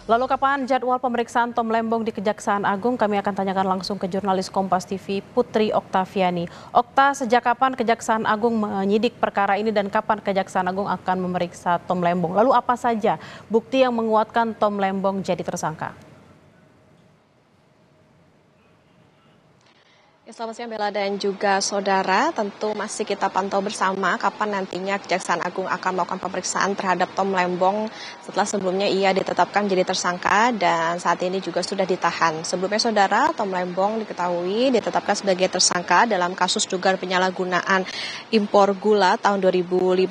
Lalu kapan jadwal pemeriksaan Tom Lembong di Kejaksaan Agung? Kami akan tanyakan langsung ke jurnalis Kompas TV Putri Oktaviani. Okta, sejak kapan Kejaksaan Agung menyidik perkara ini dan kapan Kejaksaan Agung akan memeriksa Tom Lembong? Lalu apa saja bukti yang menguatkan Tom Lembong jadi tersangka? Ya, selamat siang Bella dan juga saudara, tentu masih kita pantau bersama kapan nantinya Kejaksaan Agung akan melakukan pemeriksaan terhadap Tom Lembong setelah sebelumnya ia ditetapkan jadi tersangka dan saat ini juga sudah ditahan. Sebelumnya saudara, Tom Lembong diketahui ditetapkan sebagai tersangka dalam kasus dugaan penyalahgunaan impor gula tahun 2015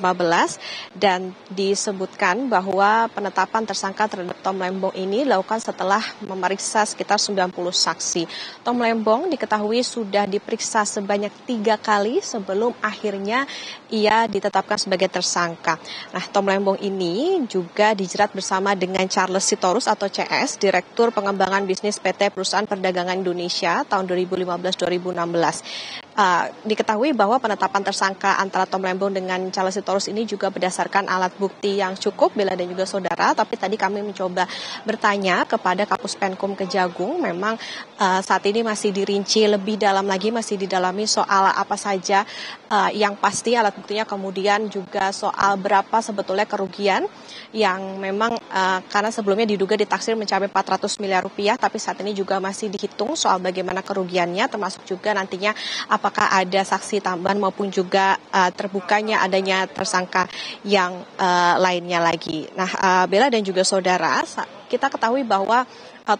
dan disebutkan bahwa penetapan tersangka terhadap Tom Lembong ini dilakukan setelah memeriksa sekitar 90 saksi. Tom Lembong diketahui sudah diperiksa sebanyak 3 kali sebelum akhirnya ia ditetapkan sebagai tersangka. Nah, Tom Lembong ini juga dijerat bersama dengan Charles Sitorus atau CS, Direktur Pengembangan Bisnis PT Perusahaan Perdagangan Indonesia tahun 2015-2016. Diketahui bahwa penetapan tersangka antara Tom Lembong dengan Charles Sitorus ini juga berdasarkan alat bukti yang cukup, Bella dan juga saudara. Tapi tadi kami mencoba bertanya kepada Kapus Penkum Kejagung, memang saat ini masih dirinci lebih dalam lagi, masih didalami soal apa saja yang pasti alat buktinya, kemudian juga soal berapa sebetulnya kerugian yang memang karena sebelumnya diduga ditaksir mencapai 400 miliar rupiah, tapi saat ini juga masih dihitung soal bagaimana kerugiannya, termasuk juga nantinya apakah ada saksi tambahan maupun juga terbukanya adanya tersangka yang lainnya lagi. Nah, Bella dan juga saudara, kita ketahui bahwa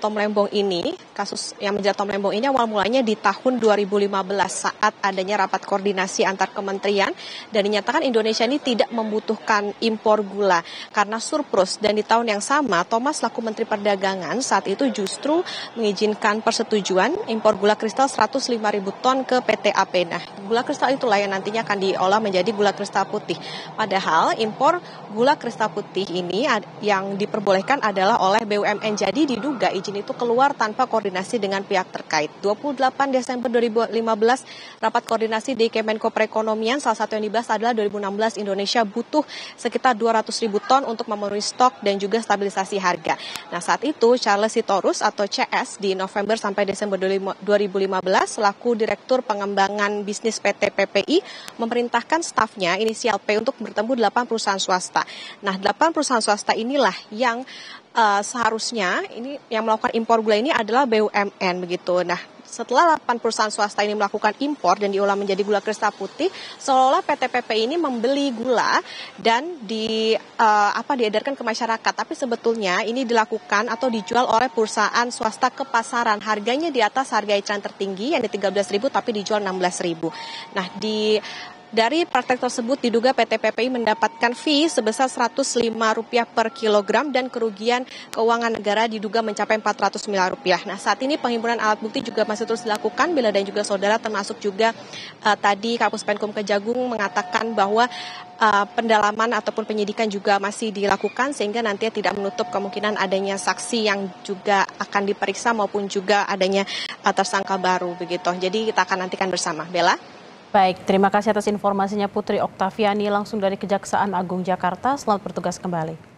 Tom Lembong ini, kasus yang menjerat Tom Lembong ini awal mulanya di tahun 2015 saat adanya rapat koordinasi antar kementerian dan dinyatakan Indonesia ini tidak membutuhkan impor gula karena surplus, dan di tahun yang sama Thomas selaku Menteri Perdagangan saat itu justru mengizinkan persetujuan impor gula kristal 105.000 ton ke PT AP. Nah, gula kristal itulah yang nantinya akan diolah menjadi gula kristal putih. Padahal impor gula kristal putih ini yang diperbolehkan adalah oleh BUMN, jadi diduga izin itu keluar tanpa koordinasi dengan pihak terkait. 28 Desember 2015, rapat koordinasi di Kemenko Perekonomian, salah satu yang dibahas adalah 2016 Indonesia butuh sekitar 200.000 ton untuk memenuhi stok dan juga stabilisasi harga. Nah, saat itu Charles Sitorus atau CS di November sampai Desember 2015 selaku Direktur Pengembangan Bisnis PT PPI memerintahkan stafnya inisial P untuk bertemu 8 perusahaan swasta. Nah, 8 perusahaan swasta inilah yang seharusnya ini yang melakukan impor gula ini adalah BUMN begitu. Nah, setelah 8 perusahaan swasta ini melakukan impor dan diolah menjadi gula kristal putih, seolah-olah PT PP ini membeli gula dan diedarkan ke masyarakat. Tapi sebetulnya ini dilakukan atau dijual oleh perusahaan swasta ke pasaran. Harganya di atas harga eceran tertinggi yang di 13.000 tapi dijual 16.000. Nah, dari praktek tersebut diduga PT PPI mendapatkan fee sebesar Rp105 per kilogram dan kerugian keuangan negara diduga mencapai Rp400 miliar. Nah, saat ini penghimpunan alat bukti juga masih terus dilakukan, Bella dan juga saudara, termasuk juga tadi Kapus Penkum Kejagung mengatakan bahwa pendalaman ataupun penyidikan juga masih dilakukan sehingga nantinya tidak menutup kemungkinan adanya saksi yang juga akan diperiksa maupun juga adanya tersangka baru begitu. Jadi kita akan nantikan bersama, Bella. Baik, terima kasih atas informasinya Putri Oktaviani langsung dari Kejaksaan Agung Jakarta. Selamat bertugas kembali.